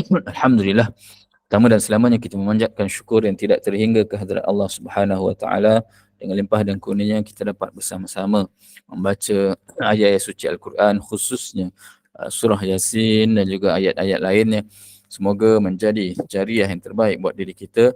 Alhamdulillah. Pertama dan selamanya kita memanjatkan syukur yang tidak terhingga kehadrat Allah Subhanahu Wa Taala. Dengan limpah dan kurnianya kita dapat bersama-sama membaca ayat-ayat suci Al-Quran, khususnya surah Yasin dan juga ayat-ayat lainnya. Semoga menjadi jariah yang terbaik buat diri kita,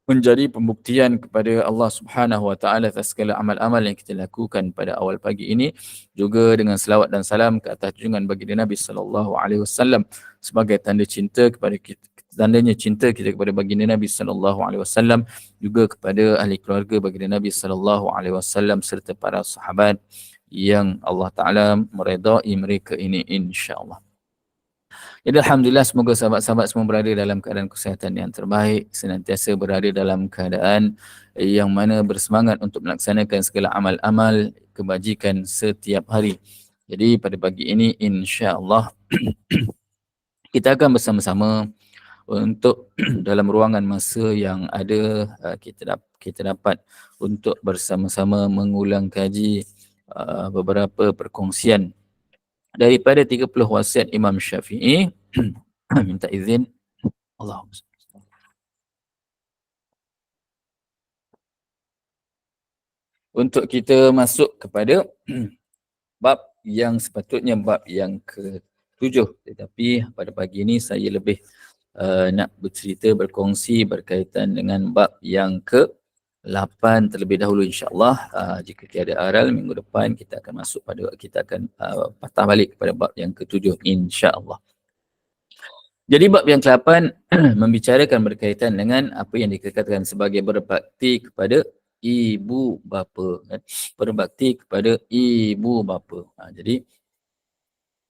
menjadi pembuktian kepada Allah Subhanahu Wa Taala atas segala amal-amal yang kita lakukan pada awal pagi ini, juga dengan selawat dan salam ke atas junjungan baginda Nabi sallallahu alaihi wasallam sebagai tanda cinta kepada kita, tandanya cinta kita kepada baginda Nabi sallallahu alaihi wasallam, juga kepada ahli keluarga baginda Nabi sallallahu alaihi wasallam serta para sahabat yang Allah Taala meredai mereka ini, insya-Allah. Jadi Alhamdulillah, semoga sahabat-sahabat semua berada dalam keadaan kesihatan yang terbaik, senantiasa berada dalam keadaan yang mana bersemangat untuk melaksanakan segala amal-amal kebajikan setiap hari. Jadi pada pagi ini insya-Allah kita akan bersama-sama untuk dalam ruangan masa yang ada, kita dapat untuk bersama-sama mengulang kaji beberapa perkongsian daripada 30 wasiat Imam Syafi'i. Minta izin. Allahumma salli. Untuk kita masuk kepada bab yang sepatutnya bab yang ke-7, tetapi pada pagi ini saya lebih nak bercerita, berkongsi berkaitan dengan bab yang ke-8 terlebih dahulu, insya-Allah. Jika tiada aral, minggu depan kita akan masuk pada, kita akan patah balik kepada bab yang ke-7, insya-Allah. Jadi bab yang ke-8 membicarakan berkaitan dengan apa yang dikatakan sebagai berbakti kepada ibu bapa, kan? Berbakti kepada ibu bapa. Jadi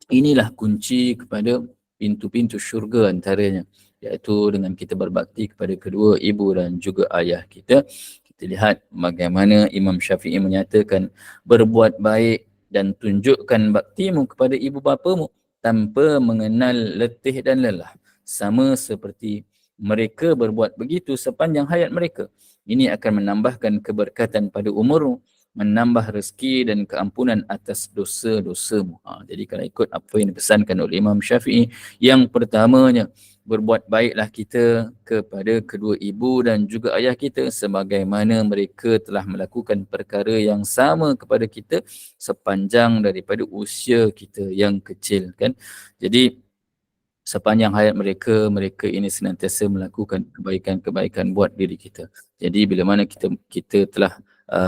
inilah kunci kepada pintu-pintu syurga antaranya, iaitu dengan kita berbakti kepada kedua ibu dan juga ayah kita. Kita lihat bagaimana Imam Syafi'i menyatakan, berbuat baik dan tunjukkan baktimu kepada ibu bapamu tanpa mengenal letih dan lelah, sama seperti mereka berbuat begitu sepanjang hayat mereka. Ini akan menambahkan keberkatan pada umurmu, menambah rezeki dan keampunan atas dosa-dosamu. Jadi kalau ikut apa yang dipesankan oleh Imam Syafi'i, yang pertamanya, berbuat baiklah kita kepada kedua ibu dan juga ayah kita sebagaimana mereka telah melakukan perkara yang sama kepada kita sepanjang daripada usia kita yang kecil, kan? Jadi sepanjang hayat mereka, mereka ini senantiasa melakukan kebaikan-kebaikan buat diri kita. Jadi bila mana kita telah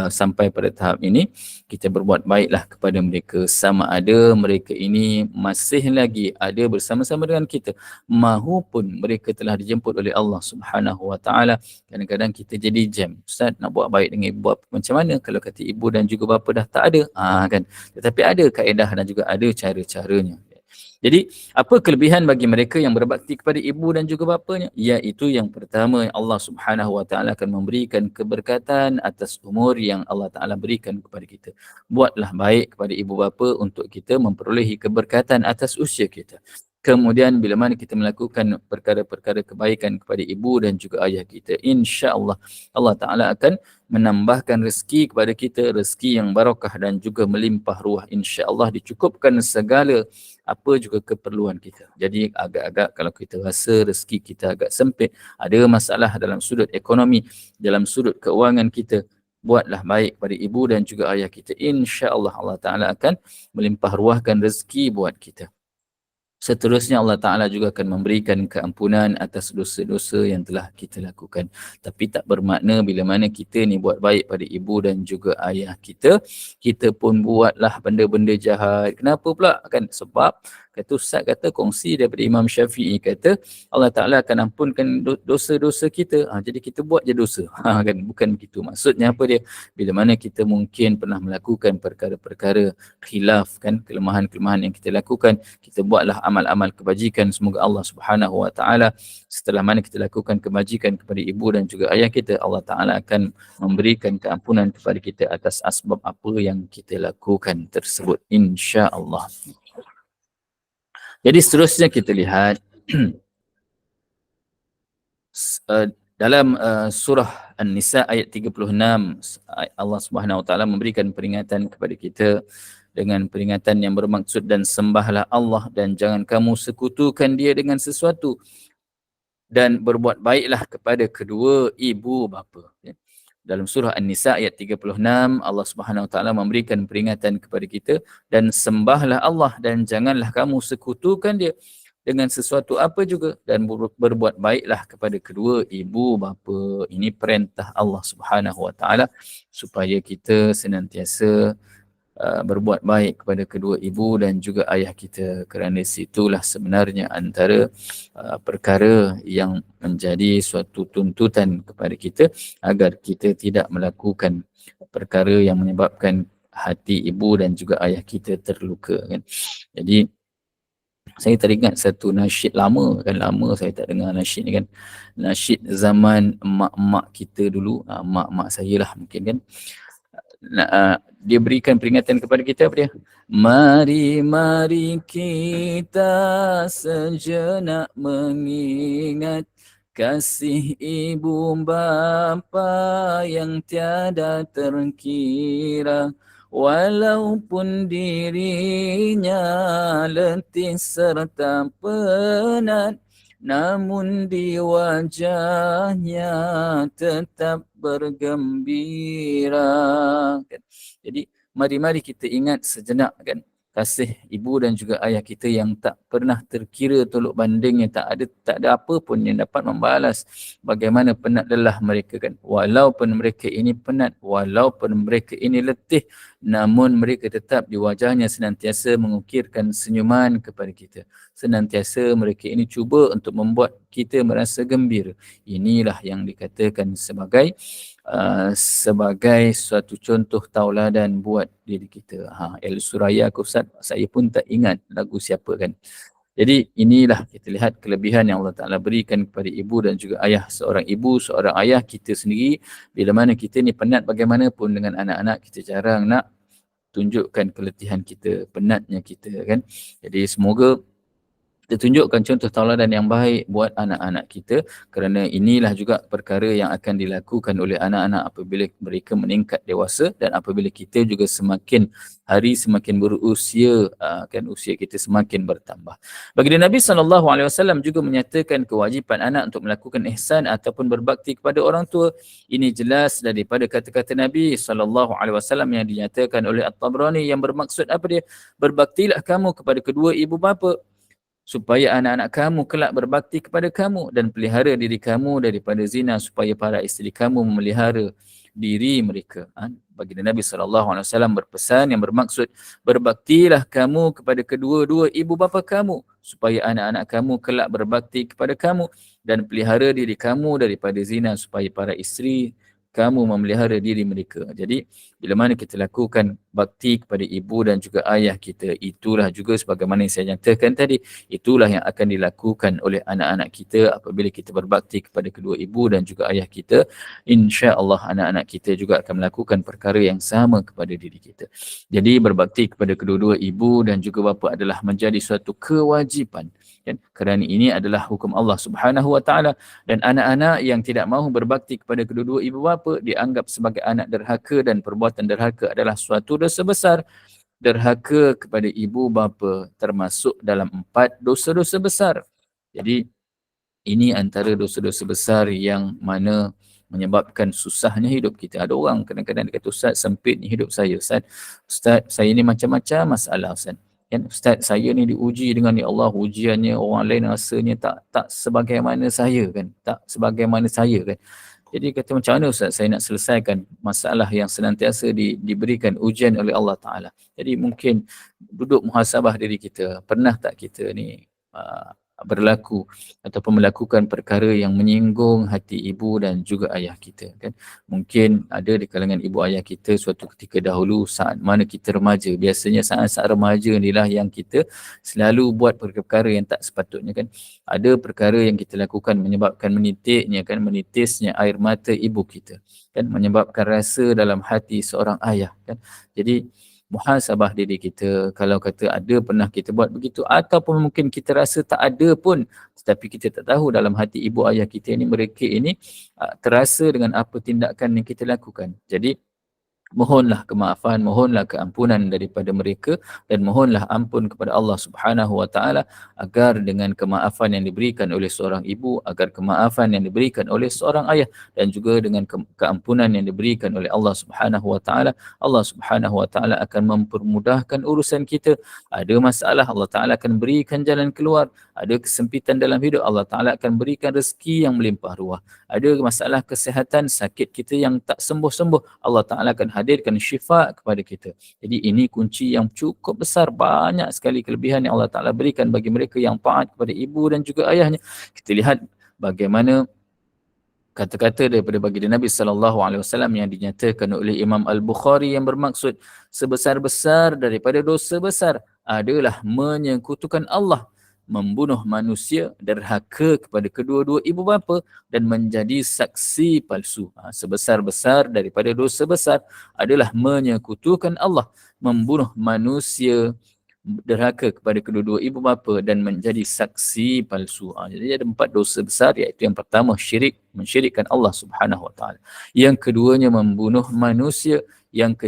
sampai pada tahap ini, kita berbuat baiklah kepada mereka, sama ada mereka ini masih lagi ada bersama-sama dengan kita mahupun mereka telah dijemput oleh Allah Subhanahu Wa Taala. Kadang-kadang kita jadi jam, ustaz nak buat baik dengan ibu bapa macam mana kalau kata ibu dan juga bapa dah tak ada, kan? Tetapi ada kaedah dan juga ada cara-caranya. Jadi apa kelebihan bagi mereka yang berbakti kepada ibu dan juga bapanya? Iaitu yang pertama, Allah Subhanahu Wa Taala akan memberikan keberkatan atas umur yang Allah Taala berikan kepada kita. Buatlah baik kepada ibu bapa untuk kita memperolehi keberkatan atas usia kita. Kemudian bila mana kita melakukan perkara-perkara kebaikan kepada ibu dan juga ayah kita, insya-Allah Allah Taala akan menambahkan rezeki kepada kita, rezeki yang barakah dan juga melimpah ruah, insya-Allah dicukupkan segala apa juga keperluan kita. Jadi agak-agak kalau kita rasa rezeki kita agak sempit, ada masalah dalam sudut ekonomi, dalam sudut keuangan kita, buatlah baik pada ibu dan juga ayah kita. Insya-Allah Allah Taala akan melimpah ruahkan rezeki buat kita. Seterusnya Allah Ta'ala juga akan memberikan keampunan atas dosa-dosa yang telah kita lakukan. Tapi tak bermakna bila mana kita ni buat baik pada ibu dan juga ayah kita, kita pun buatlah benda-benda jahat. Kenapa pula? Kan sebab kata Ustaz kata kongsi daripada Imam Syafi'i kata Allah Ta'ala akan ampunkan dosa-dosa kita. Jadi kita buat je dosa. Kan? Bukan begitu. Maksudnya apa dia? Bila mana kita mungkin pernah melakukan perkara-perkara khilaf, kan, kelemahan-kelemahan yang kita lakukan, kita buatlah amal-amal kebajikan. Semoga Allah Subhanahu Wa Taala setelah mana kita lakukan kebajikan kepada ibu dan juga ayah kita, Allah Taala akan memberikan keampunan kepada kita atas asbab apa yang kita lakukan tersebut, insya-Allah. Jadi seterusnya kita lihat dalam surah An-Nisa ayat 36, Allah Subhanahu Wa Taala memberikan peringatan kepada kita dengan peringatan yang bermaksud dan sembahlah Allah dan jangan kamu sekutukan dia dengan sesuatu dan berbuat baiklah kepada kedua ibu bapa. Ya. Dalam surah An-Nisa ayat 36 Allah Subhanahu Wa Taala memberikan peringatan kepada kita dan sembahlah Allah dan janganlah kamu sekutukan dia dengan sesuatu apa juga dan berbuat baiklah kepada kedua ibu bapa. Ini perintah Allah Subhanahu Wa Taala supaya kita senantiasa berbuat baik kepada kedua ibu dan juga ayah kita, kerana situlah sebenarnya antara perkara yang menjadi suatu tuntutan kepada kita agar kita tidak melakukan perkara yang menyebabkan hati ibu dan juga ayah kita terluka, kan. Jadi saya teringat satu nasyid lama, kan lama saya tak dengar nasyid ni, kan. Nasyid zaman mak-mak kita dulu, mak-mak saya lah mungkin, kan. Dia berikan peringatan kepada kita apa dia? Mari kita sejenak mengingat kasih ibu bapa yang tiada terkira. Walaupun dirinya letih serta penat, namun di wajahnya tetap bergembira. Jadi mari kita ingat sejenak, kan, kasih ibu dan juga ayah kita yang tak pernah terkira tolok bandingnya, tak ada apa pun yang dapat membalas bagaimana penat lelah mereka, kan. Walaupun mereka ini penat, walaupun mereka ini letih, namun mereka tetap di wajahnya senantiasa mengukirkan senyuman kepada kita. Senantiasa mereka ini cuba untuk membuat kita merasa gembira. Inilah yang dikatakan sebagai suatu contoh tauladan buat diri kita. El Suraya ke Ustaz, saya pun tak ingat lagu siapa, kan. Jadi inilah kita lihat kelebihan yang Allah Ta'ala berikan kepada ibu dan juga ayah. Seorang ibu, seorang ayah kita sendiri, bila mana kita ni penat bagaimanapun dengan anak-anak, kita jarang nak tunjukkan keletihan kita, penatnya kita, kan. Jadi semoga kita tunjukkan contoh tauladan yang baik buat anak-anak kita, kerana inilah juga perkara yang akan dilakukan oleh anak-anak apabila mereka meningkat dewasa dan apabila kita juga semakin hari semakin berusia, kan, usia kita semakin bertambah. Baginda Nabi SAW juga menyatakan kewajipan anak untuk melakukan ihsan ataupun berbakti kepada orang tua. Ini jelas daripada kata-kata Nabi SAW yang dinyatakan oleh At-Tabrani yang bermaksud apa dia? Berbaktilah kamu kepada kedua ibu bapa, supaya anak-anak kamu kelak berbakti kepada kamu, dan pelihara diri kamu daripada zina, supaya para isteri kamu memelihara diri mereka. Baginda Nabi SAW berpesan yang bermaksud, berbaktilah kamu kepada kedua-dua ibu bapa kamu, supaya anak-anak kamu kelak berbakti kepada kamu, dan pelihara diri kamu daripada zina, supaya para isteri kamu memelihara diri mereka. Jadi, bila mana kita lakukan bakti kepada ibu dan juga ayah kita, itulah juga sebagaimana yang saya nyatakan tadi, itulah yang akan dilakukan oleh anak-anak kita apabila kita berbakti kepada kedua ibu dan juga ayah kita. Insya-Allah anak-anak kita juga akan melakukan perkara yang sama kepada diri kita. Jadi berbakti kepada kedua-dua ibu dan juga bapa adalah menjadi suatu kewajipan, kan? Kerana ini adalah hukum Allah Subhanahu Wa Taala, dan anak-anak yang tidak mahu berbakti kepada kedua-dua ibu bapa dianggap sebagai anak derhaka, dan perbuatan derhaka adalah suatu dosa besar. Derhaka kepada ibu bapa termasuk dalam 4 dosa-dosa besar. Jadi ini antara dosa-dosa besar yang mana menyebabkan susahnya hidup kita. Ada orang kadang-kadang dia kata, Ustaz, sempit ni hidup saya. Ustaz, saya ni macam-macam masalah, Ustaz. Kan, Ustaz, saya ni diuji dengan ya Allah, ujiannya orang lain rasanya tak sebagaimana saya, kan. Tak sebagaimana saya, kan. Jadi kata, macam mana Ustaz saya nak selesaikan masalah yang senantiasa diberikan ujian oleh Allah Ta'ala. Jadi mungkin duduk muhasabah diri kita. Pernah tak kita ni berlaku ataupun melakukan perkara yang menyinggung hati ibu dan juga ayah kita, kan. Mungkin ada di kalangan ibu ayah kita suatu ketika dahulu saat mana kita remaja. Biasanya saat-saat remaja inilah yang kita selalu buat perkara yang tak sepatutnya, kan. Ada perkara yang kita lakukan menyebabkan menitisnya air mata ibu kita, kan, menyebabkan rasa dalam hati seorang ayah, kan. Jadi muhasabah diri kita, kalau kata ada pernah kita buat begitu, ataupun mungkin kita rasa tak ada pun, tetapi kita tak tahu dalam hati ibu ayah kita ini, mereka ini terasa dengan apa tindakan yang kita lakukan. Jadi mohonlah kemaafan, mohonlah keampunan daripada mereka dan mohonlah ampun kepada Allah Subhanahu wa taala agar dengan kemaafan yang diberikan oleh seorang ibu, agar kemaafan yang diberikan oleh seorang ayah dan juga dengan keampunan yang diberikan oleh Allah Subhanahu wa taala, Allah Subhanahu wa taala akan mempermudahkan urusan kita. Ada masalah, Allah Taala akan berikan jalan keluar. Ada kesempitan dalam hidup, Allah Taala akan berikan rezeki yang melimpah ruah. Ada masalah kesihatan, sakit kita yang tak sembuh-sembuh, Allah Ta'ala akan hadirkan syifa kepada kita. Jadi ini kunci yang cukup besar, banyak sekali kelebihan yang Allah Ta'ala berikan bagi mereka yang taat kepada ibu dan juga ayahnya. Kita lihat bagaimana kata-kata daripada baginda Nabi SAW yang dinyatakan oleh Imam Al-Bukhari yang bermaksud sebesar-besar daripada dosa besar adalah menyekutukan Allah, membunuh manusia, derhaka kepada kedua-dua ibu bapa dan menjadi saksi palsu. Sebesar-besar daripada dosa besar adalah menyekutukan Allah, membunuh manusia, derhaka kepada kedua-dua ibu bapa dan menjadi saksi palsu. Jadi ada 4 dosa besar, iaitu yang pertama syirik, mensyirikkan Allah Subhanahu Wa Taala. Yang keduanya membunuh manusia. Yang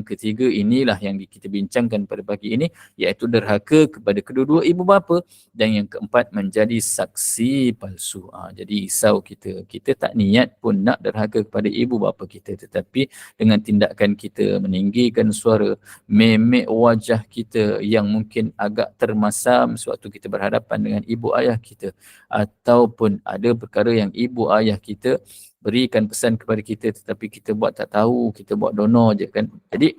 ketiga inilah yang kita bincangkan pada pagi ini, iaitu derhaka kepada kedua-dua ibu bapa, dan yang keempat menjadi saksi palsu. Jadi risau kita tak niat pun nak derhaka kepada ibu bapa kita, tetapi dengan tindakan kita meninggikan suara, memek wajah kita yang mungkin agak termasam sewaktu kita berhadapan dengan ibu ayah kita, ataupun ada perkara yang ibu ayah kita berikan pesan kepada kita tetapi kita buat tak tahu, kita buat dono je kan. Jadi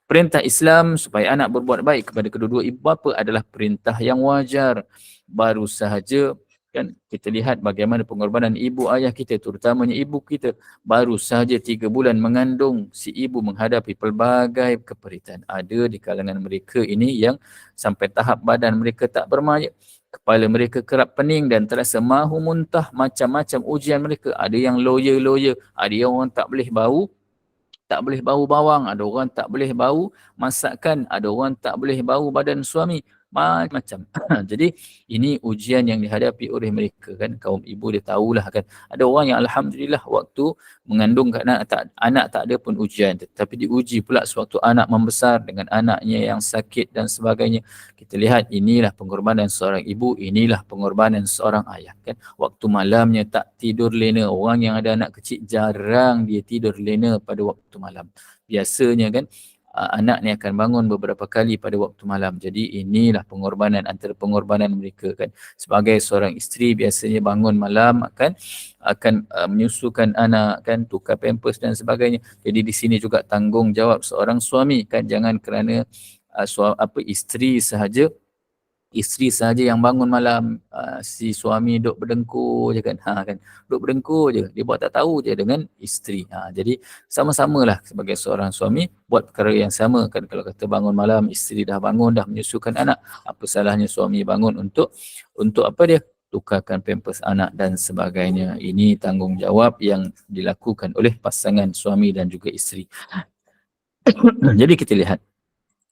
perintah Islam supaya anak berbuat baik kepada kedua-dua ibu bapa adalah perintah yang wajar. Baru sahaja kan kita lihat bagaimana pengorbanan ibu ayah kita, terutamanya ibu kita, baru sahaja 3 bulan mengandung, si ibu menghadapi pelbagai keperitan. Ada di kalangan mereka ini yang sampai tahap badan mereka tak bermayat, kepala mereka kerap pening dan terasa mahu muntah, macam-macam ujian mereka. Ada yang loya-loya, ada yang orang tak boleh bau bawang, ada orang tak boleh bau masakan, ada orang tak boleh bau badan suami, macam-macam. Jadi ini ujian yang dihadapi oleh mereka kan. Kaum ibu dia tahulah kan. Ada orang yang alhamdulillah waktu mengandung anak tak ada pun ujian, tetapi diuji pula sewaktu anak membesar dengan anaknya yang sakit dan sebagainya. Kita lihat inilah pengorbanan seorang ibu, inilah pengorbanan seorang ayah kan. Waktu malamnya tak tidur lena. Orang yang ada anak kecil jarang dia tidur lena pada waktu malam. Biasanya kan anak ni akan bangun beberapa kali pada waktu malam. Jadi inilah pengorbanan, antara pengorbanan mereka kan. Sebagai seorang isteri biasanya bangun malam akan menyusukan anak kan, tukar pampers dan sebagainya. Jadi di sini juga tanggungjawab seorang suami kan, jangan kerana isteri sahaja yang bangun malam, si suami duk berdengkur je kan, duk berdengkur je, dia buat tak tahu je dengan isteri. Jadi sama-samalah sebagai seorang suami buat perkara yang sama kan. Kalau kata bangun malam, isteri dah bangun, dah menyusukan anak, apa salahnya suami bangun untuk apa dia? Tukarkan pampers anak dan sebagainya. Ini tanggungjawab yang dilakukan oleh pasangan suami dan juga isteri. Jadi kita lihat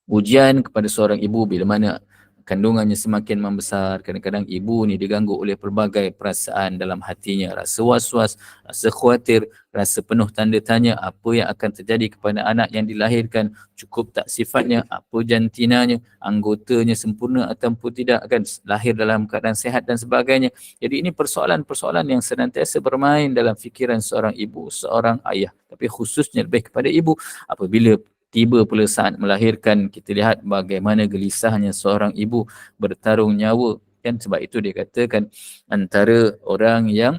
ujian kepada seorang ibu bila mana kandungannya semakin membesar. Kadang-kadang ibu ni diganggu oleh pelbagai perasaan dalam hatinya, rasa was-was, rasa khawatir, rasa penuh tanda tanya apa yang akan terjadi kepada anak yang dilahirkan, cukup tak sifatnya, apa jantinanya, anggotanya sempurna ataupun tidak, kan lahir dalam keadaan sihat dan sebagainya. Jadi ini persoalan-persoalan yang senantiasa bermain dalam fikiran seorang ibu, seorang ayah, tapi khususnya lebih kepada ibu. Apabila tiba pula saat melahirkan, kita lihat bagaimana gelisahnya seorang ibu bertarung nyawa kan. Sebab itu dia katakan antara orang yang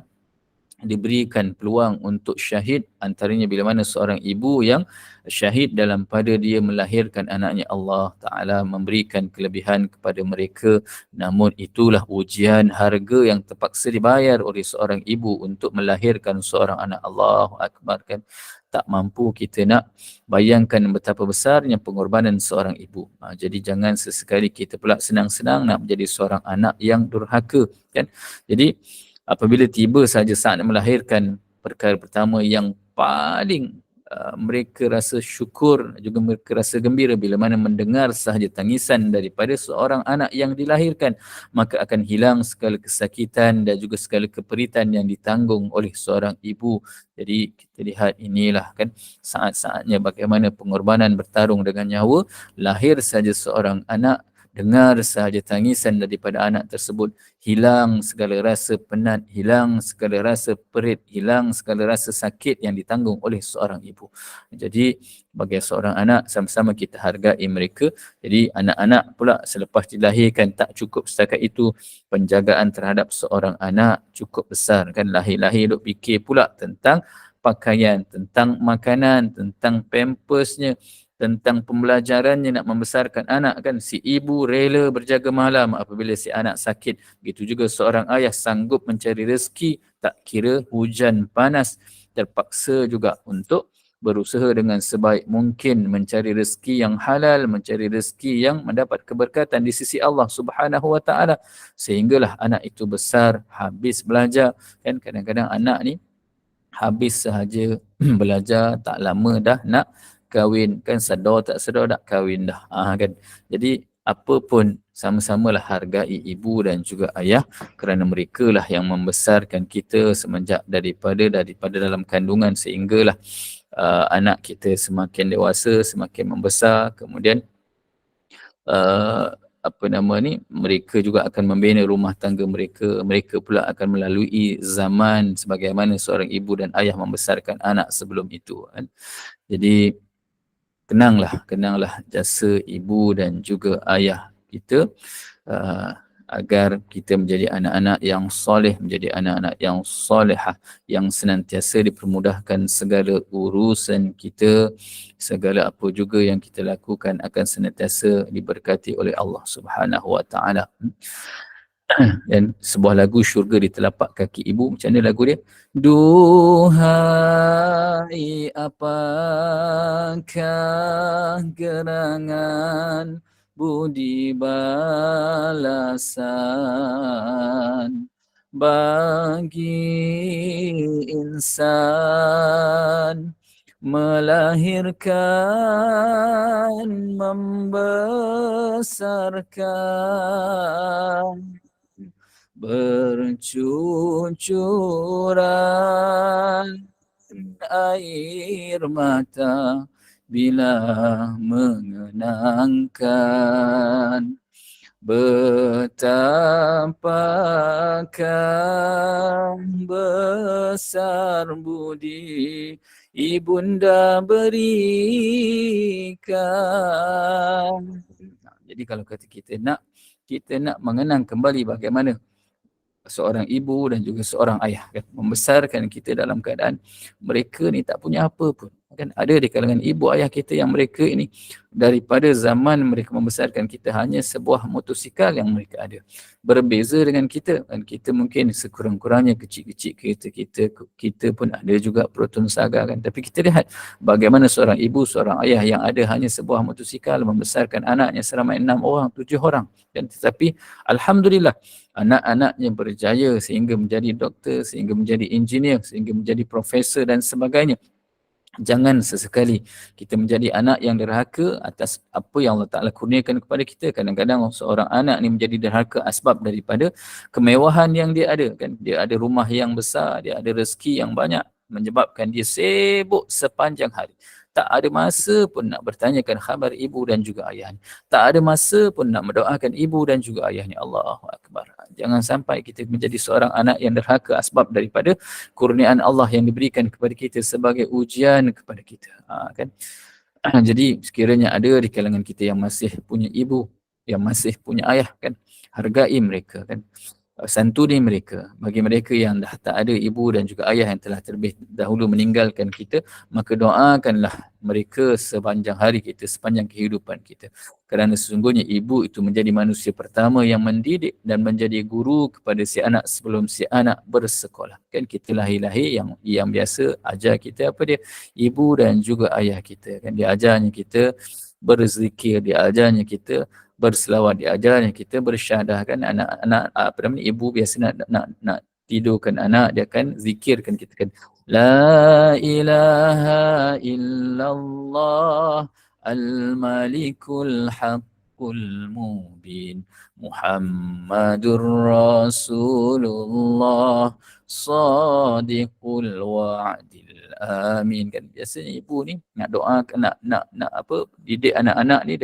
diberikan peluang untuk syahid antaranya bila mana seorang ibu yang syahid dalam pada dia melahirkan anaknya. Allah Ta'ala memberikan kelebihan kepada mereka, namun itulah ujian harga yang terpaksa dibayar oleh seorang ibu untuk melahirkan seorang anak. Allahu Akbar kan. Tak mampu kita nak bayangkan betapa besarnya pengorbanan seorang ibu. Jadi jangan sesekali kita pula senang-senang nak menjadi seorang anak yang durhaka kan. Jadi apabila tiba saja saat melahirkan, perkara pertama yang paling mereka rasa syukur, juga mereka rasa gembira bila mana mendengar sahaja tangisan daripada seorang anak yang dilahirkan, maka akan hilang segala kesakitan dan juga segala keperitan yang ditanggung oleh seorang ibu. Jadi kita lihat inilah kan saat-saatnya bagaimana pengorbanan bertarung dengan nyawa. Lahir saja seorang anak, dengar sahaja tangisan daripada anak tersebut, hilang segala rasa penat, hilang segala rasa perit, hilang segala rasa sakit yang ditanggung oleh seorang ibu. Jadi bagi seorang anak, sama-sama kita hargai mereka. Jadi anak-anak pula selepas dilahirkan tak cukup setakat itu, penjagaan terhadap seorang anak cukup besar kan. Lahir-lahir duk fikir pula tentang pakaian, tentang makanan, tentang pampersnya, tentang pembelajarannya nak membesarkan anak kan. Si ibu rela berjaga malam apabila si anak sakit. Begitu juga seorang ayah sanggup mencari rezeki tak kira hujan panas. Terpaksa juga untuk berusaha dengan sebaik mungkin mencari rezeki yang halal, mencari rezeki yang mendapat keberkatan di sisi Allah Subhanahu wa taala, sehinggalah anak itu besar, habis belajar kan. Kadang-kadang anak ni habis sahaja belajar tak lama dah nak kahwin kan, sedar tak sedar dah kahwin dah kan. Jadi apa pun sama-samalah hargai ibu dan juga ayah, kerana mereka lah yang membesarkan kita semenjak daripada dalam kandungan sehinggalah anak kita semakin dewasa, semakin membesar, kemudian mereka juga akan membina rumah tangga mereka. Mereka pula akan melalui zaman sebagaimana seorang ibu dan ayah membesarkan anak sebelum itu kan. Jadi kenanglah jasa ibu dan juga ayah kita, agar kita menjadi anak-anak yang soleh, menjadi anak-anak yang solehah, yang senantiasa dipermudahkan segala urusan kita, segala apa juga yang kita lakukan akan senantiasa diberkati oleh Allah Subhanahu wa taala. Dan sebuah lagu syurga di telapak kaki ibu, macam mana lagu dia? Duhai apakah gerangan budi balasan bagi insan melahirkan, membesarkan, bercucuran air mata bila mengenangkan betapakah besar budi ibunda berikan. Jadi kalau kata kita nak mengenang kembali bagaimana seorang ibu dan juga seorang ayah kan membesarkan kita dalam keadaan mereka ni tak punya apa pun kan. Ada di kalangan ibu ayah kita yang mereka ini daripada zaman mereka membesarkan kita hanya sebuah motosikal yang mereka ada, berbeza dengan kita kan. Kita mungkin sekurang-kurangnya kecil-kecil kita pun ada juga Proton Saga kan. Tapi kita lihat bagaimana seorang ibu, seorang ayah yang ada hanya sebuah motosikal membesarkan anaknya seramai 6 orang, 7 orang kan. Tetapi alhamdulillah anak-anaknya berjaya sehingga menjadi doktor, sehingga menjadi engineer, sehingga menjadi profesor dan sebagainya. Jangan sesekali kita menjadi anak yang derhaka atas apa yang Allah Ta'ala kurniakan kepada kita. Kadang-kadang seorang anak ni menjadi derhaka asbab daripada kemewahan yang dia ada kan. Dia ada rumah yang besar, dia ada rezeki yang banyak, menyebabkan dia sibuk sepanjang hari. Tak ada masa pun nak bertanyakan khabar ibu dan juga ayahnya. Tak ada masa pun nak mendoakan ibu dan juga ayahnya. Allahu Akbar. Jangan sampai kita menjadi seorang anak yang derhaka asbab daripada kurniaan Allah yang diberikan kepada kita sebagai ujian kepada kita. Kan? Jadi sekiranya ada di kalangan kita yang masih punya ibu, yang masih punya ayah kan, hargai mereka kan. Santuni mereka. Bagi mereka yang dah tak ada ibu dan juga ayah yang telah terlebih dahulu meninggalkan kita, maka doakanlah mereka sepanjang hari kita, sepanjang kehidupan kita. Kerana sesungguhnya ibu itu menjadi manusia pertama yang mendidik dan menjadi guru kepada si anak sebelum si anak bersekolah. Kan kita lahir-lahir yang biasa ajar kita apa dia? Ibu dan juga ayah kita. Kan dia ajarnya kita berzikir, dia ajarnya kita berselawat, diajarnya kita bersyahadah kan. Anak-anak ibu biasa nak tidurkan anak, dia akan zikirkan kita kan. La ilaha illallah al-malikul haqqul mubin Muhammadur Rasulullah Sadiqul wa'dil amin kan. Biasanya ibu ni nak doa, nak apa, didik anak-anak ni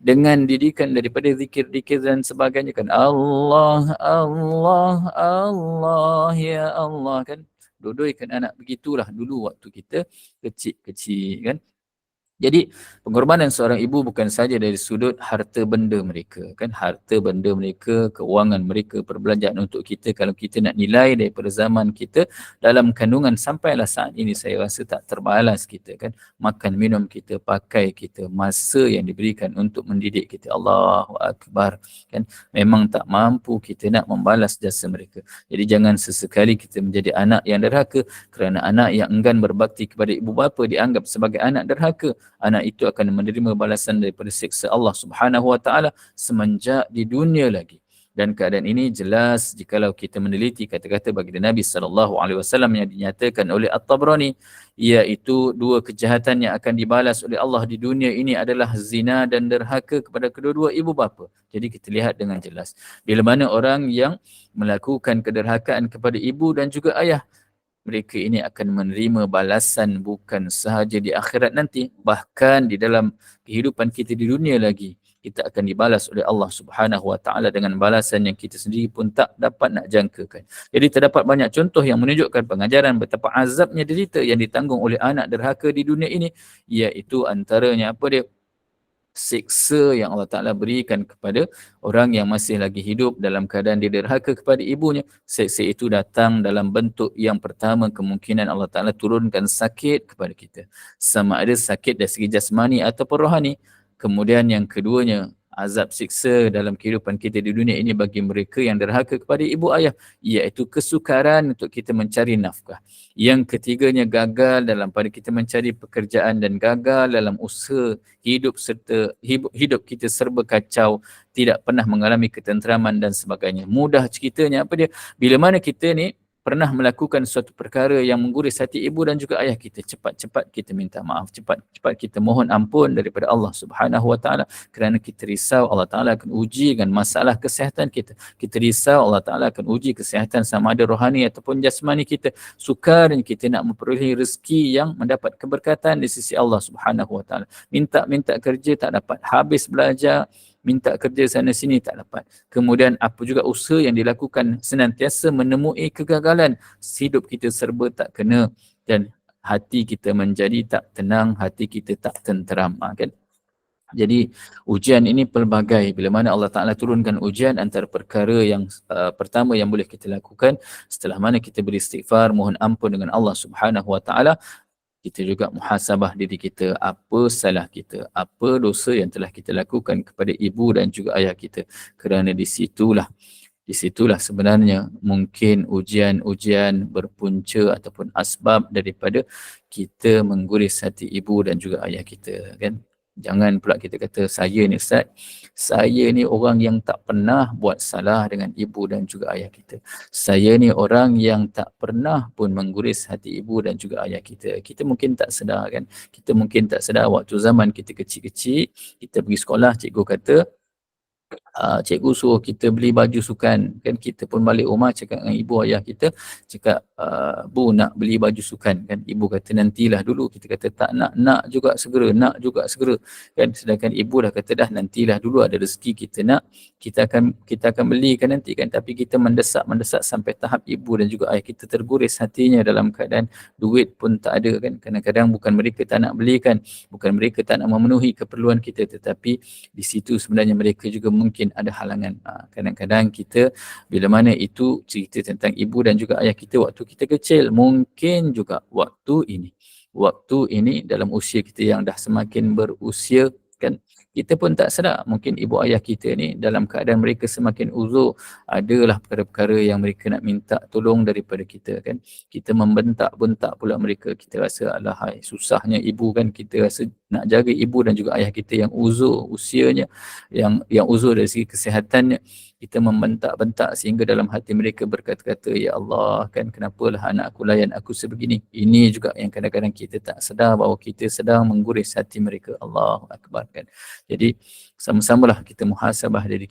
dengan didikan daripada zikir-zikir dan sebagainya kan. Allah Allah Allah ya Allah kan. Dodoikan anak begitulah dulu waktu kita kecil-kecil kan. Jadi pengorbanan seorang ibu bukan saja dari sudut harta benda mereka kan, harta benda mereka, keuangan mereka, perbelanjaan untuk kita. Kalau kita nak nilai daripada zaman kita dalam kandungan sampailah saat ini, saya rasa tak terbalas kita kan, makan minum kita, pakai kita, masa yang diberikan untuk mendidik kita, Allahu Akbar kan, memang tak mampu kita nak membalas jasa mereka. Jadi jangan sesekali kita menjadi anak yang derhaka, kerana anak yang enggan berbakti kepada ibu bapa dianggap sebagai anak derhaka. Anak itu akan menerima balasan daripada siksa Allah Subhanahu Wa Taala semenjak di dunia lagi. Dan keadaan ini jelas jikalau kita meneliti kata-kata baginda Nabi sallallahu alaihi wasallam yang dinyatakan oleh At-Tabrani, iaitu dua kejahatan yang akan dibalas oleh Allah di dunia ini adalah zina dan derhaka kepada kedua-dua ibu bapa. Jadi kita lihat dengan jelas bila mana orang yang melakukan kederhakaan kepada ibu dan juga ayah, mereka ini akan menerima balasan bukan sahaja di akhirat nanti, bahkan di dalam kehidupan kita di dunia lagi. Kita akan dibalas oleh Allah Subhanahu Wa Taala dengan balasan yang kita sendiri pun tak dapat nak jangkakan. Jadi terdapat banyak contoh yang menunjukkan pengajaran betapa azabnya derita yang ditanggung oleh anak derhaka di dunia ini, iaitu antaranya apa dia? Siksa yang Allah Ta'ala berikan kepada orang yang masih lagi hidup dalam keadaan dia derhaka kepada ibunya. Siksa itu datang dalam bentuk yang pertama, kemungkinan Allah Ta'ala turunkan sakit kepada kita, sama ada sakit dari segi jasmani ataupun rohani. Kemudian yang keduanya, azab siksa dalam kehidupan kita di dunia ini bagi mereka yang derhaka kepada ibu ayah, iaitu kesukaran untuk kita mencari nafkah. Yang ketiganya, gagal dalam pada kita mencari pekerjaan dan gagal dalam usaha hidup, serta hidup kita serba kacau, tidak pernah mengalami ketenteraman dan sebagainya. Mudah ceritanya apa dia? Bila mana kita ni pernah melakukan suatu perkara yang mengguris hati ibu dan juga ayah kita, cepat-cepat kita minta maaf, cepat-cepat kita mohon ampun daripada Allah Subhanahu Wa Taala, kerana kita risau Allah Taala akan uji dengan masalah kesihatan kita. Kita risau Allah Taala akan uji kesihatan sama ada rohani ataupun jasmani kita. Sukarnya kita nak memperolehi rezeki yang mendapat keberkatan di sisi Allah Subhanahu Wa Taala. Minta kerja tak dapat, habis belajar minta kerja sana sini tak dapat. Kemudian apa juga usaha yang dilakukan senantiasa menemui kegagalan. Hidup kita serba tak kena dan hati kita menjadi tak tenang, hati kita tak tenteram kan. Jadi ujian ini pelbagai. Bila mana Allah Ta'ala turunkan ujian, antara perkara yang pertama yang boleh kita lakukan setelah mana kita beristighfar, mohon ampun dengan Allah Subhanahu Wa Ta'ala, kita juga muhasabah diri kita, apa salah kita, apa dosa yang telah kita lakukan kepada ibu dan juga ayah kita. Kerana di situlah sebenarnya mungkin ujian-ujian berpunca ataupun asbab daripada kita mengguris hati ibu dan juga ayah kita kan. Jangan pula kita kata, saya ni Ustaz, saya ni orang yang tak pernah buat salah dengan ibu dan juga ayah kita. Saya ni orang yang tak pernah pun mengguris hati ibu dan juga ayah kita. Kita mungkin tak sedar kan. Kita mungkin tak sedar waktu zaman kita kecil-kecil, kita pergi sekolah, cikgu kata, cikgu suruh kita beli baju sukan kan, kita pun balik rumah cakap dengan ibu ayah kita, cakap bu nak beli baju sukan kan, ibu kata nantilah dulu, kita kata tak nak juga segera kan, sedangkan ibu dah kata dah nantilah dulu, ada rezeki kita nak, kita akan belikan nanti kan. Tapi kita mendesak sampai tahap ibu dan juga ayah kita terguris hatinya dalam keadaan duit pun tak ada kan. Kadang-kadang bukan mereka tak nak belikan, bukan mereka tak nak memenuhi keperluan kita, tetapi di situ sebenarnya mereka juga mungkin ada halangan. Kadang-kadang kita bila mana itu cerita tentang ibu dan juga ayah kita waktu kita kecil, mungkin juga waktu ini dalam usia kita yang dah semakin berusia kan, kita pun tak sedar, mungkin ibu ayah kita ni dalam keadaan mereka semakin uzur, adalah perkara-perkara yang mereka nak minta tolong daripada kita kan. Kita membentak-bentak pula mereka, kita rasa alahai susahnya ibu kan, kita rasa nak jaga ibu dan juga ayah kita yang uzur usianya, yang uzur dari segi kesihatannya, kita membentak-bentak sehingga dalam hati mereka berkata-kata, ya Allah, kan kenapalah anak aku layan aku sebegini. Ini juga yang kadang-kadang kita tak sedar bahawa kita sedang mengguris hati mereka. Allahu Akbar, kan. Jadi sama-samalah kita muhasabah diri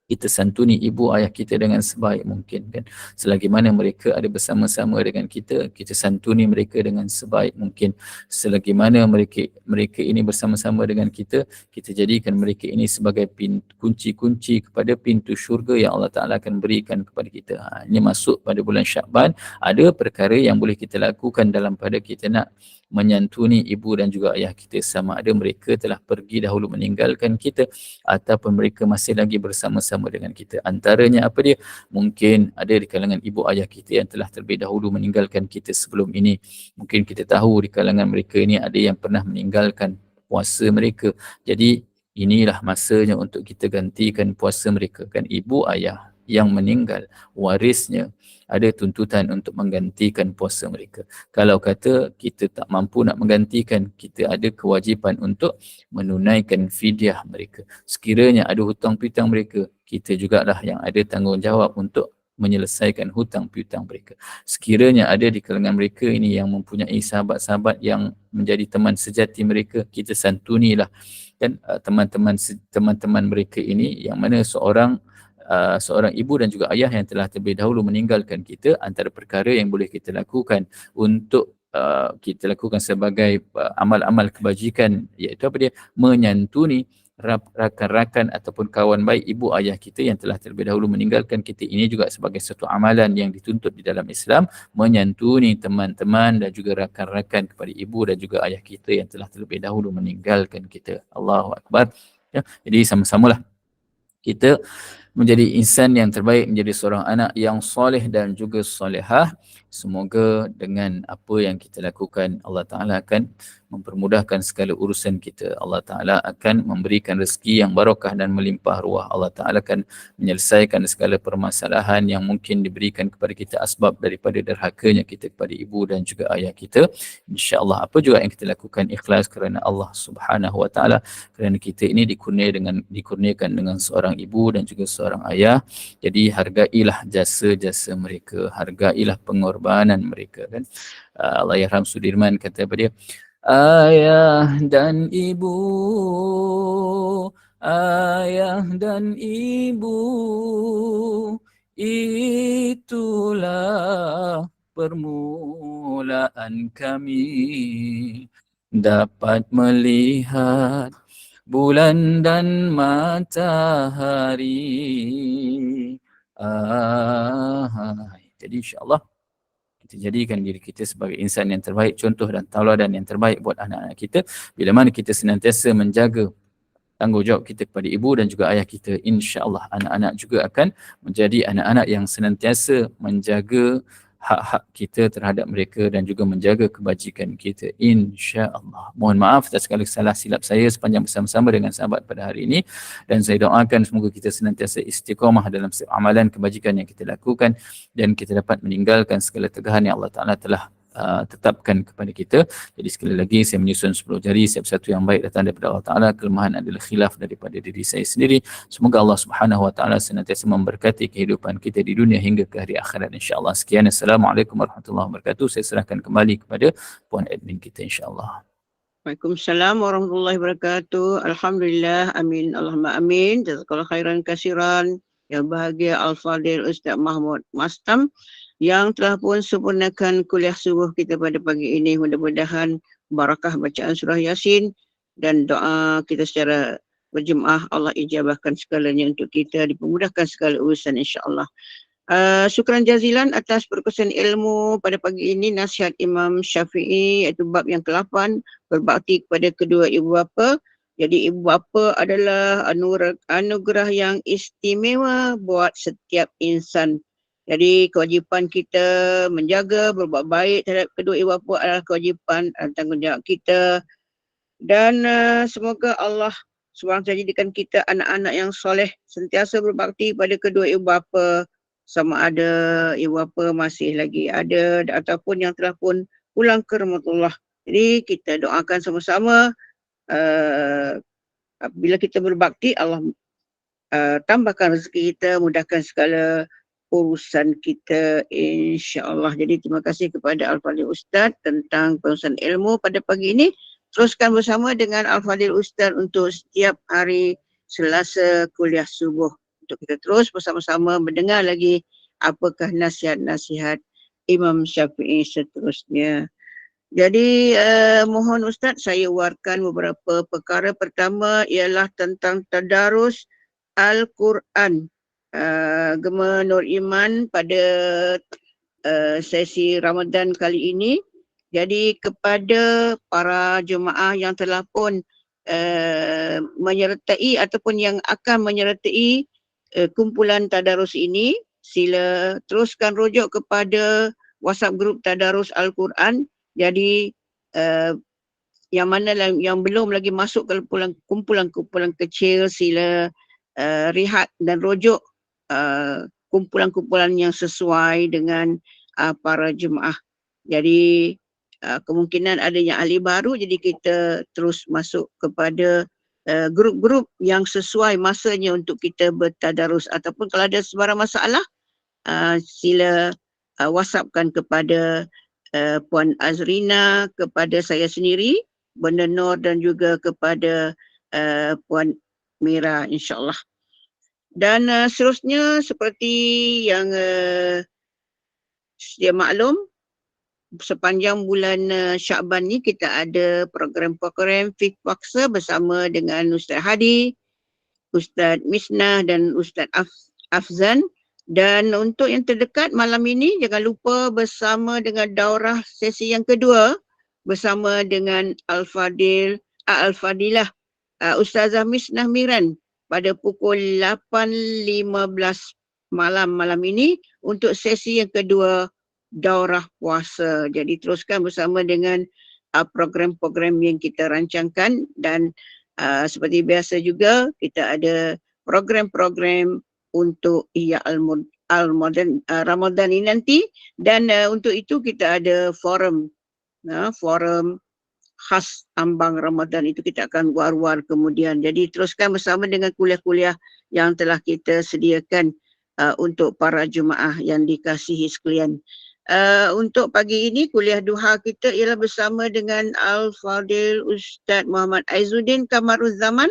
kita santuni ibu ayah kita dengan sebaik mungkin, kan. Selagi mana mereka ada bersama-sama dengan kita santuni mereka dengan sebaik mungkin. Selagi mana mereka ini bersama-sama dengan kita jadikan mereka ini sebagai kunci-kunci kepada pintu syurga yang Allah Ta'ala akan berikan kepada kita. Ini masuk pada bulan Syakban, ada perkara yang boleh kita lakukan dalam pada kita nak menyantuni ibu dan juga ayah kita, sama ada mereka telah pergi dahulu meninggalkan kita ataupun mereka masih lagi bersama-sama dengan kita. Antaranya apa dia? Mungkin ada di kalangan ibu ayah kita yang telah terlebih dahulu meninggalkan kita sebelum ini. Mungkin kita tahu di kalangan mereka ini ada yang pernah meninggalkan puasa mereka. Jadi inilah masanya untuk kita gantikan puasa mereka, kan. Ibu ayah yang meninggal, warisnya ada tuntutan untuk menggantikan puasa mereka. Kalau kata kita tak mampu nak menggantikan, kita ada kewajipan untuk menunaikan fidyah mereka. Sekiranya ada hutang piutang mereka, kita jugalah yang ada tanggungjawab untuk menyelesaikan hutang piutang mereka. Sekiranya ada di kalangan mereka ini yang mempunyai sahabat-sahabat yang menjadi teman sejati mereka, kita santunilah, kan, teman-teman mereka ini, yang mana seorang ibu dan juga ayah yang telah terlebih dahulu meninggalkan kita. Antara perkara yang boleh kita lakukan untuk kita lakukan sebagai amal-amal kebajikan, iaitu apa dia? Menyantuni rakan-rakan ataupun kawan baik ibu ayah kita yang telah terlebih dahulu meninggalkan kita. Ini juga sebagai satu amalan yang dituntut di dalam Islam, menyantuni teman-teman dan juga rakan-rakan kepada ibu dan juga ayah kita yang telah terlebih dahulu meninggalkan kita. Allahu Akbar. Ya, jadi sama-samalah kita menjadi insan yang terbaik, menjadi seorang anak yang soleh dan juga solehah. Semoga dengan apa yang kita lakukan, Allah Ta'ala akan mempermudahkan segala urusan kita. Allah Ta'ala akan memberikan rezeki yang barakah dan melimpah ruah. Allah Ta'ala akan menyelesaikan segala permasalahan yang mungkin diberikan kepada kita asbab daripada derhakanya kita kepada ibu dan juga ayah kita. InsyaAllah apa juga yang kita lakukan ikhlas kerana Allah Subhanahu Wa Ta'ala, kerana kita ini dikurniakan dengan seorang ibu dan juga seorang ayah. Jadi hargailah jasa-jasa mereka, hargailah pengorbanan mereka, kan. Allahyarham Sudirman kata apa dia? Ayah dan ibu, ayah dan ibu, itulah permulaan kami dapat melihat bulan dan matahari. Jadi insyaAllah kita jadikan diri kita sebagai insan yang terbaik, contoh dan tauladan yang terbaik buat anak-anak kita. Bila mana kita senantiasa menjaga tanggungjawab kita kepada ibu dan juga ayah kita, insya-Allah anak-anak juga akan menjadi anak-anak yang senantiasa menjaga hak-hak kita terhadap mereka dan juga menjaga kebajikan kita, insya-Allah. Mohon maaf atas segala salah silap saya sepanjang bersama-sama dengan sahabat pada hari ini, dan saya doakan semoga kita senantiasa istiqamah dalam setiap amalan kebajikan yang kita lakukan dan kita dapat meninggalkan segala tegahan yang Allah Ta'ala telah tetapkan kepada kita. Jadi sekali lagi saya menyusun 10 jari, setiap satu yang baik datang daripada Allah Ta'ala, kelemahan adalah khilaf daripada diri saya sendiri. Semoga Allah Subhanahu Wa Ta'ala senantiasa memberkati kehidupan kita di dunia hingga ke hari akhirat, insya-Allah. Sekian, Assalamualaikum warahmatullahi wabarakatuh. Saya serahkan kembali kepada Puan Admin kita, insya-Allah. Waalaikumsalam warahmatullahi wabarakatuh. Alhamdulillah, amin, Allahumma amin. Jazakallah khairan kasiran. Yang bahagia Al-Fadhil Ustaz Mahmud Mastam yang telah pun sempurnakan kuliah subuh kita pada pagi ini. Mudah-mudahan barakah bacaan surah Yasin dan doa kita secara berjemaah Allah ijabahkan segalanya untuk kita, dipermudahkan segala urusan, insya-Allah. Syukran jazilan atas perkongsian ilmu pada pagi ini. Nasihat Imam Syafi'i iaitu bab yang ke-8, berbakti kepada kedua ibu bapa. Jadi ibu bapa adalah anugerah yang istimewa buat setiap insan. Jadi kewajipan kita menjaga, berbuat baik terhadap kedua ibu bapa adalah kewajipan dan tanggungjawab kita. Dan semoga Allah SWT jadikan kita anak-anak yang soleh, sentiasa berbakti pada kedua ibu bapa, sama ada ibu bapa masih lagi ada ataupun yang telah pun pulang ke rahmatullah. Jadi kita doakan sama-sama bila kita berbakti, Allah tambahkan rezeki kita, mudahkan segala urusan kita insya-Allah. Jadi terima kasih kepada Al-Fadhil Ustaz tentang pengurusan ilmu pada pagi ini. Teruskan bersama dengan Al-Fadhil Ustaz untuk setiap hari Selasa kuliah subuh. Untuk kita terus bersama-sama mendengar lagi apakah nasihat-nasihat Imam Syafi'i seterusnya. Jadi mohon Ustaz saya warkan beberapa perkara. Pertama ialah tentang tadarus Al-Quran. Gema Nur Iman pada sesi Ramadan kali ini. Jadi kepada para jemaah yang telah pun menyertai ataupun yang akan menyertai kumpulan tadarus ini, sila teruskan rujuk kepada WhatsApp grup Tadarus Al-Quran. Jadi yang mana yang belum lagi masuk ke kumpulan-kumpulan kecil, sila rehat dan rujuk kumpulan-kumpulan yang sesuai dengan para jemaah. Jadi kemungkinan adanya ahli baru, jadi kita terus masuk kepada grup-grup yang sesuai masanya untuk kita bertadarus, ataupun kalau ada sebarang masalah sila WhatsAppkan kepada Puan Azrina, kepada saya sendiri, Benda Nur, dan juga kepada Puan Mira insya-Allah. Dan seterusnya seperti yang sedia maklum, sepanjang bulan Syakban ni kita ada program-program Fiqh Paksa bersama dengan Ustaz Hadi, Ustaz Misnah dan Ustaz Afzan. Dan untuk yang terdekat malam ini, jangan lupa bersama dengan daurah sesi yang kedua bersama dengan Al-Fadilah Ustazah Misnah Miran pada pukul 8.15 malam ini untuk sesi yang kedua daurah puasa. Jadi teruskan bersama dengan program-program yang kita rancangkan, dan seperti biasa juga kita ada program-program untuk Ihya Ramadan ini nanti, dan untuk itu kita ada forum khas ambang Ramadan itu kita akan war-war kemudian. Jadi teruskan bersama dengan kuliah-kuliah yang telah kita sediakan untuk para jemaah yang dikasihi sekalian. Untuk pagi ini kuliah duha kita ialah bersama dengan Al-Fadhil Ustaz Muhammad Aizuddin Kamaruzzaman,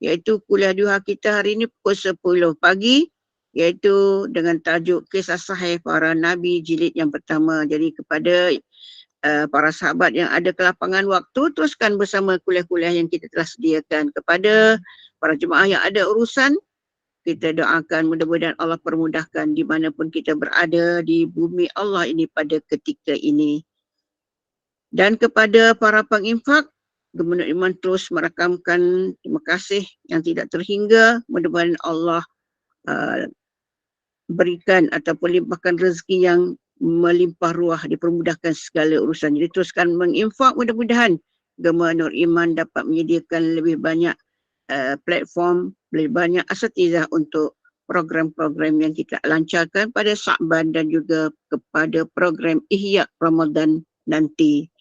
iaitu kuliah duha kita hari ini pukul 10 pagi, iaitu dengan tajuk Kisah Sahih Para Nabi jilid yang pertama. Jadi kepada para sahabat yang ada kelapangan waktu, teruskan bersama kuliah-kuliah yang kita telah sediakan. Kepada para jemaah yang ada urusan, kita doakan mudah-mudahan Allah permudahkan di mana pun kita berada di bumi Allah ini pada ketika ini. Dan kepada para penginfak, Gubernur Iman terus merakamkan terima kasih yang tidak terhingga. Mudah-mudahan Allah berikan ataupun limpahkan rezeki yang melimpah ruah, dipermudahkan segala urusan. Jadi teruskan menginfak, mudah-mudahan Gubernur Iman dapat menyediakan lebih banyak platform, lebih banyak asatizah untuk program-program yang kita lancarkan pada Syakban dan juga kepada program Ihya Ramadan nanti.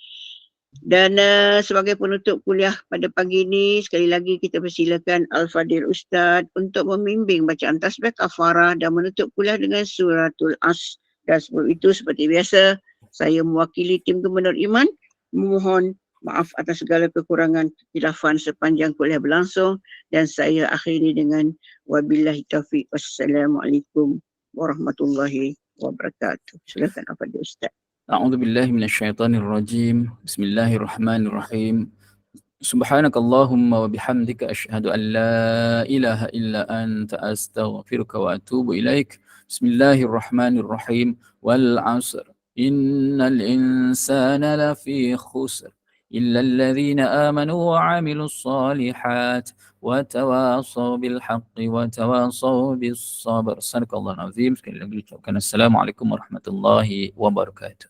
Dan sebagai penutup kuliah pada pagi ini, sekali lagi kita persilakan Al-Fadhil Ustaz untuk membimbing bacaan tasbih kafarah dan menutup kuliah dengan suratul As. Dan sebelum itu seperti biasa, saya mewakili tim Gubernur Iman memohon maaf atas segala kekurangan khilafan sepanjang kuliah berlangsung, dan saya akhiri dengan wabillahi taufiq. Wassalamualaikum warahmatullahi wabarakatuh. Silakan Al-Fadhil Ustaz. أعوذ بالله من الشيطان الرجيم بسم الله الرحمن الرحيم سبحانك اللهم وبحمدك أشهد أن لا إله إلا أنت أستغفرك وأتوب إليك بسم الله الرحمن الرحيم والعصر إن الإنسان لفي خسر إلا الذين آمنوا وعملوا الصالحات وتواصوا بالحق وتواصوا بالصبر. صدق الله العظيم. Sekali lagi ucapkan Assalamualaikum warahmatullahi wabarakatuh.